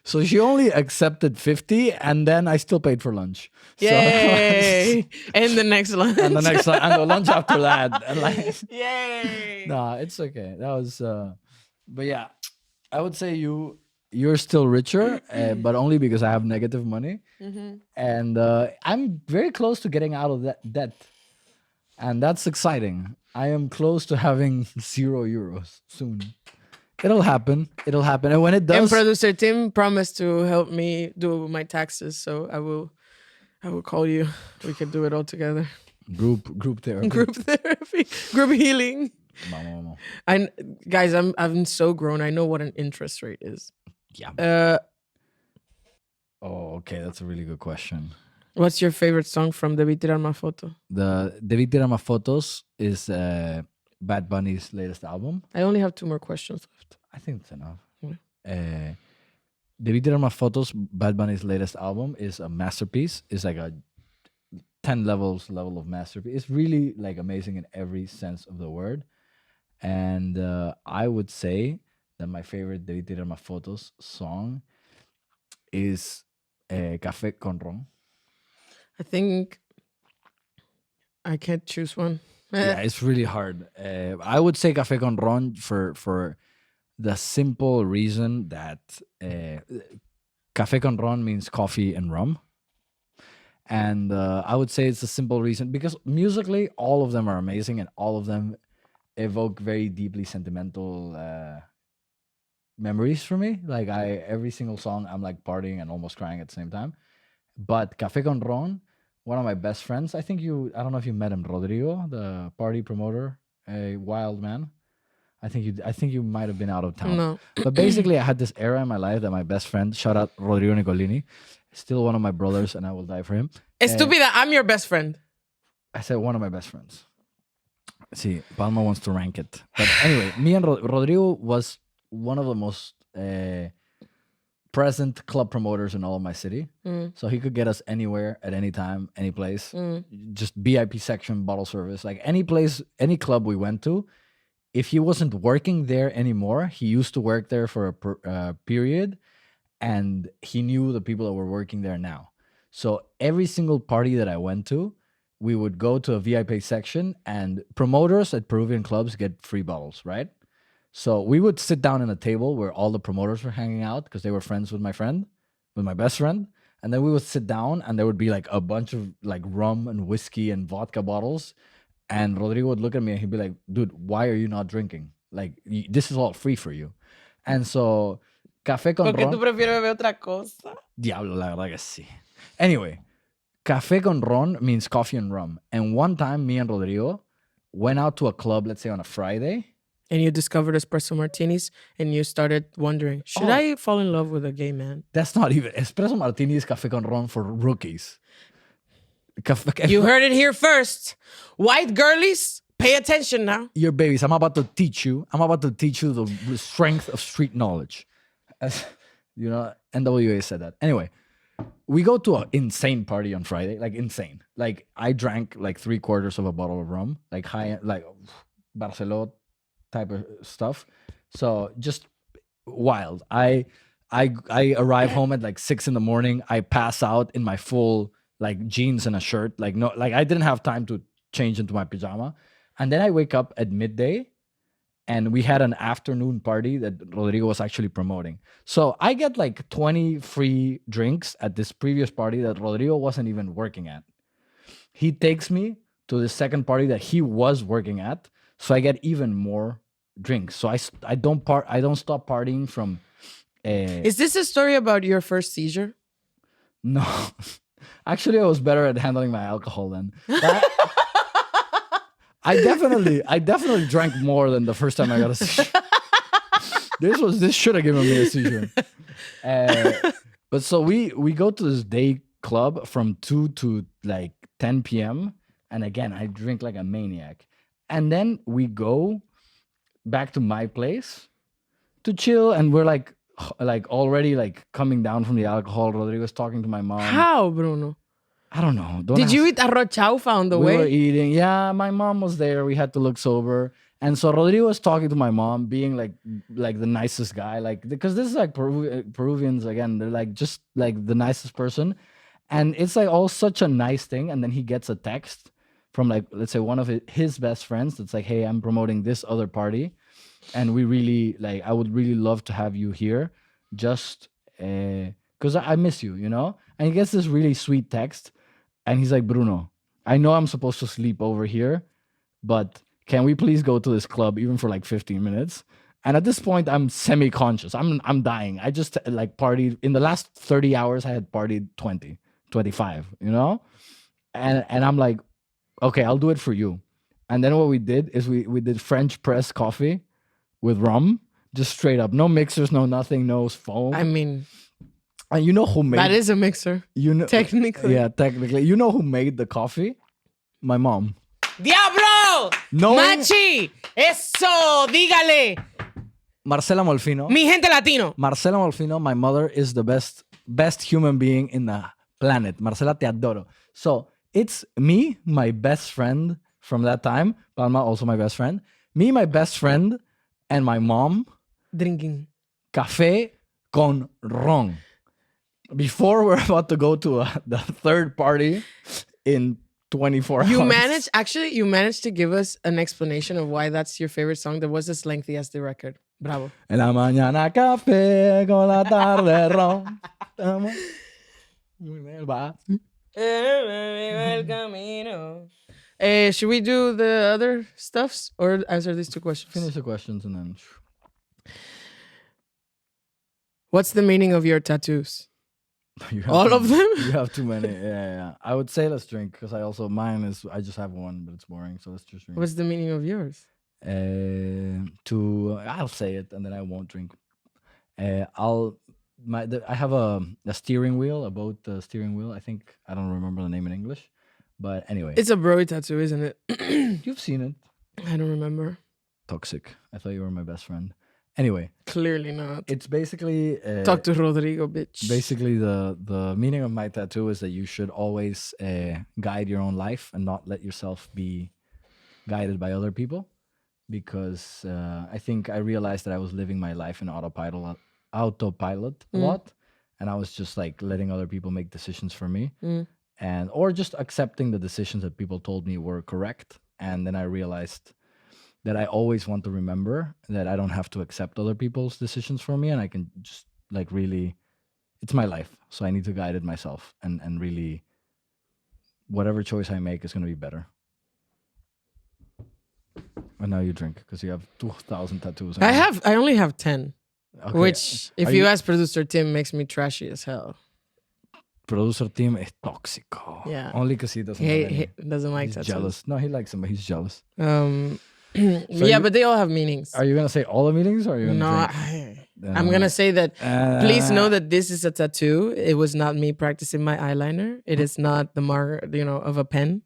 So she only accepted 50, and then I still paid for lunch. Yay! So, and the next lunch. And the lunch after that. And like, yay! Nah, it's okay. That was, but yeah, I would say you're still richer, but only because I have negative money. And I'm very close to getting out of that debt. And that's exciting. I am close to having 0 euros soon. It'll happen. And when it does... And producer Tim promised to help me do my taxes. So I will call you. We can do it all together. Group therapy. Group therapy. Group healing. Guys, I'm so grown. I know what an interest rate is. Yeah. Okay, that's a really good question. What's your favorite song from Debí Tirar Más Foto? The Debí Tirar Más Fotos is Bad Bunny's latest album. I only have 2 more questions left. I think it's enough. Debí tirar más fotos. Bad Bunny's latest album is a masterpiece. It's like a 10 level of masterpiece. It's really like amazing in every sense of the word. And I would say that my favorite Debí tirar más fotos song is Café con Ron. I think I can't choose one. Yeah, it's really hard. I would say Café con Ron for the simple reason that Café con Ron means coffee and rum. And I would say it's a simple reason because musically, all of them are amazing and all of them evoke very deeply sentimental memories for me. Like every single song, I'm like partying and almost crying at the same time. But Café con Ron, one of my best friends, I don't know if you met him, Rodrigo, the party promoter, a wild man. I think you might have been out of town. No. But basically, I had this era in my life that my best friend, shout out Rodrigo Nicolini, still one of my brothers, and I will die for him. Estúpida, I'm your best friend. I said one of my best friends. See, Palma wants to rank it. But anyway, me and Rodrigo was one of the most present club promoters in all of my city. So he could get us anywhere at any time, any place. Just VIP section, bottle service, like any place, any club we went to. If he wasn't working there anymore, he used to work there for a period, and he knew the people that were working there now. So every single party that I went to, we would go to a VIP section, and promoters at Peruvian clubs get free bottles, right? So we would sit down at a table where all the promoters were hanging out because they were friends with my best friend. And then we would sit down, and there would be like a bunch of like rum and whiskey and vodka bottles. And Rodrigo would look at me and he'd be like, dude, why are you not drinking? Like, this is all free for you. And so, Café con Porque Ron... tú prefieres beber otra cosa. Diablo, la verdad que sí. Anyway, Café con Ron means coffee and rum. And one time, me and Rodrigo went out to a club, let's say on a Friday. And you discovered espresso martinis and you started wondering, should I fall in love with a gay man? That's not even... Espresso martini is Café con Ron for rookies. You heard it here first. White girlies, pay attention now. Your babies, I'm about to teach you the strength of street knowledge. As, you know, NWA said that. Anyway, we go to an insane party on Friday, like insane. Like I drank like 3/4 of a bottle of rum, like high, like Barcelona type of stuff. So just wild. I arrive home at like 6 a.m. I pass out in my full like jeans and a shirt. Like I didn't have time to change into my pajama. And then I wake up at midday and we had an afternoon party that Rodrigo was actually promoting. So I get like 20 free drinks at this previous party that Rodrigo wasn't even working at. He takes me to the second party that he was working at. So I get even more drinks. So I don't stop partying from... Is this a story about your first seizure? No. Actually, I was better at handling my alcohol then. I definitely drank more than the first time I got a seizure. This should have given me a seizure. But so we go to this day club from 2 to like 10 p.m. And again, I drink like a maniac. And then we go back to my place to chill, and we're like already like coming down from the alcohol. Rodrigo's talking to my mom. How, Bruno? I don't know. Did you eat arroz chaufa on the way? We were eating. Yeah, my mom was there. We had to look sober. And so Rodrigo was talking to my mom, being like the nicest guy. Like, because this is like Peruvians, again, they're like just like the nicest person. And it's like all such a nice thing. And then he gets a text from like, let's say one of his best friends that's like, hey, I'm promoting this other party. And we really like, I would really love to have you here just because I miss you, you know? And he gets this really sweet text. And he's like, Bruno, I know I'm supposed to sleep over here, but can we please go to this club even for like 15 minutes? And at this point, I'm semi-conscious. I'm dying. I just like partied. In the last 30 hours, I had partied 20, 25, you know? And I'm like, okay, I'll do it for you. And then what we did is we did French press coffee with rum, just straight up. No mixers, no nothing, no foam. I mean... And you know who made... That is a mixer. You know, technically. Yeah, technically. You know who made the coffee? My mom. Diablo! Machi! Eso! Dígale! Marcela Molfino. Mi gente latino. Marcela Molfino, my mother, is the best human being in the planet. Marcela, te adoro. So it's me, my best friend from that time. Palma, also my best friend. Me, my best friend, and my mom. Drinking. Café con ron. Before we're about to go to the third party in 24 hours. You managed to give us an explanation of why that's your favorite song that was as lengthy as the record. Bravo. En la mañana café, con la tarde ron. Should we do the other stuffs or answer these two questions? Finish the questions and then. What's the meaning of your tattoos? All too, of them? You have too many. Yeah. I would say let's drink because I just have one, but it's boring. So let's just drink. What's the meaning of yours? I'll say it and then I won't drink. I have a steering wheel, a boat steering wheel. I don't remember the name in English, but anyway. It's a bro tattoo, isn't it? You've seen it. I don't remember. Toxic. I thought you were my best friend. Anyway. Clearly not. It's basically... Talk to Rodrigo, bitch. Basically, the meaning of my tattoo is that you should always guide your own life and not let yourself be guided by other people. Because I think I realized that I was living my life in autopilot a lot. And I was just like letting other people make decisions for me. Or just accepting the decisions that people told me were correct. And then I realized that I always want to remember that I don't have to accept other people's decisions for me, and I can just like really, it's my life, so I need to guide it myself, and really, whatever choice I make is going to be better. And now you drink because you have 2,000 tattoos. I only have 10, okay. Which, if you ask producer Tim, makes me trashy as hell. Producer Tim is toxico. Yeah, only because he doesn't. He doesn't like he's tattoos. Jealous. No, he likes them, but he's jealous. But they all have meanings. Are you gonna say all the meanings, or are you gonna I'm gonna say that. Please know that this is a tattoo. It was not me practicing my eyeliner. It is not the mark, of a pen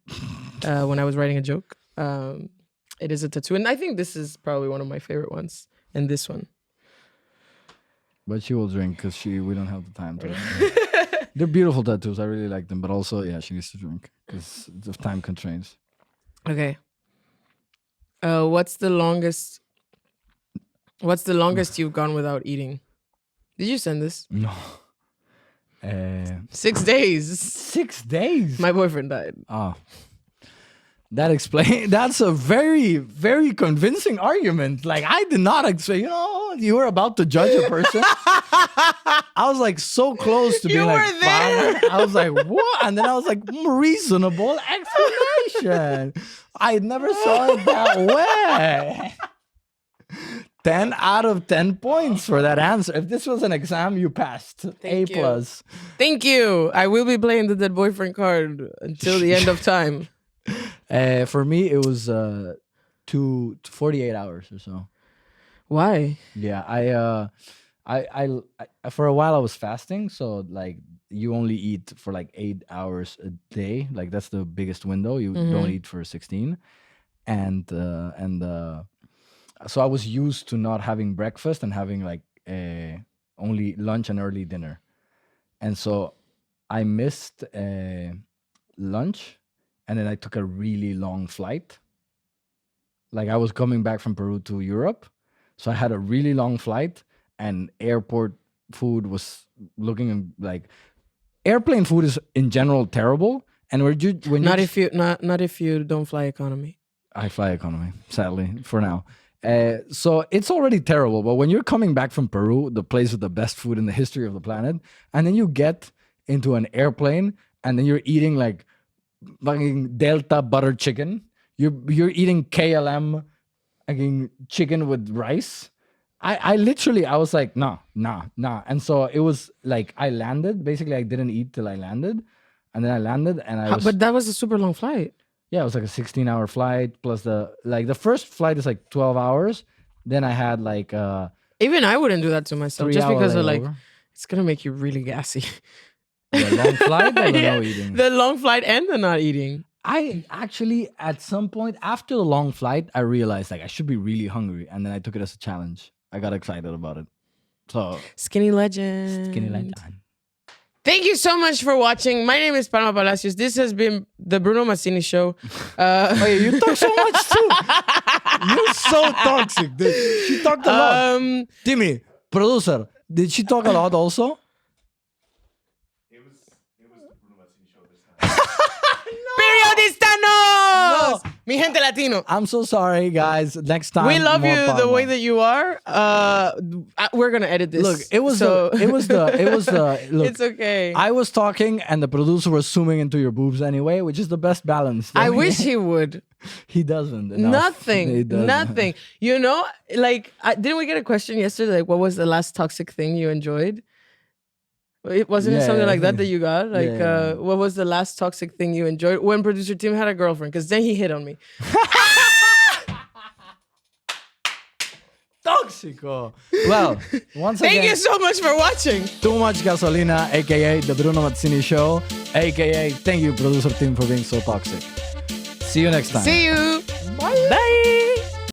when I was writing a joke. It is a tattoo, and I think this is probably one of my favorite ones. And this one. But she will drink because we don't have the time to. They're beautiful tattoos. I really like them, but also, yeah, she needs to drink because of time constraints. Okay. What's the longest you've gone without eating? Did you send this? No. 6 days. 6 days? My boyfriend died. Oh. That's a very, very convincing argument. Like, I did not expect, you were about to judge a person. I was like so close to being like, there. I was like, what? And then I was like, reasonable explanation. I never saw it that way. 10 out of 10 points for that answer. If this was an exam, you passed. Thank A+. Thank you. I will be playing the dead boyfriend card until the end of time. For me, it was 48 hours or so. Why? Yeah, I for a while I was fasting, so like you only eat for like 8 hours a day. Like that's the biggest window. You don't eat for 16, and so I was used to not having breakfast and having like only lunch and early dinner, and so I missed lunch. And then I took a really long flight. Like I was coming back from Peru to Europe. So I had a really long flight, and airport food was looking like airplane food is in general terrible. And not if you don't fly economy. I fly economy, sadly, for now. So it's already terrible. But when you're coming back from Peru, the place with the best food in the history of the planet, and then you get into an airplane and then you're eating like fucking Delta butter chicken. You're eating KLM chicken with rice. I literally was like, nah. And so it was like I landed. Basically, I didn't eat till I landed. And then I landed and but that was a super long flight. Yeah, it was like a 16-hour flight plus the first flight is like 12 hours. Then I had like even I wouldn't do that to myself just because of like it's gonna make you really gassy. The long flight or the no eating? The long flight and the not eating. I actually, at some point after the long flight, I realized like I should be really hungry. And then I took it as a challenge. I got excited about it. So Skinny legend. skinny legend. Thank you so much for watching. My name is Palma Palacios. This has been the Bruno Mazzini Show. Hey, you talk so much too. You're so toxic, dude. She talked a lot. Timmy, producer, did she talk a lot also? Periodistanos! Mi gente latino. I'm so sorry, guys. Next time We love more you the Palma. way that you are. We're gonna edit this. Look, it was the look. It's okay. I was talking and the producer was zooming into your boobs anyway, which is the best balance. I wish he would. He doesn't. Enough. Nothing. He doesn't. Nothing. You know, like, didn't we get a question yesterday? Like, what was the last toxic thing you enjoyed? It wasn't it something like that you got? Like, what was the last toxic thing you enjoyed when producer Tim had a girlfriend? Because then he hit on me. Toxico. Well, once Thank again, you so much for watching. Too Much Gasolina, aka The Bruno Mazzini Show, aka thank you, producer Tim, for being so toxic. See you next time. See you. Bye.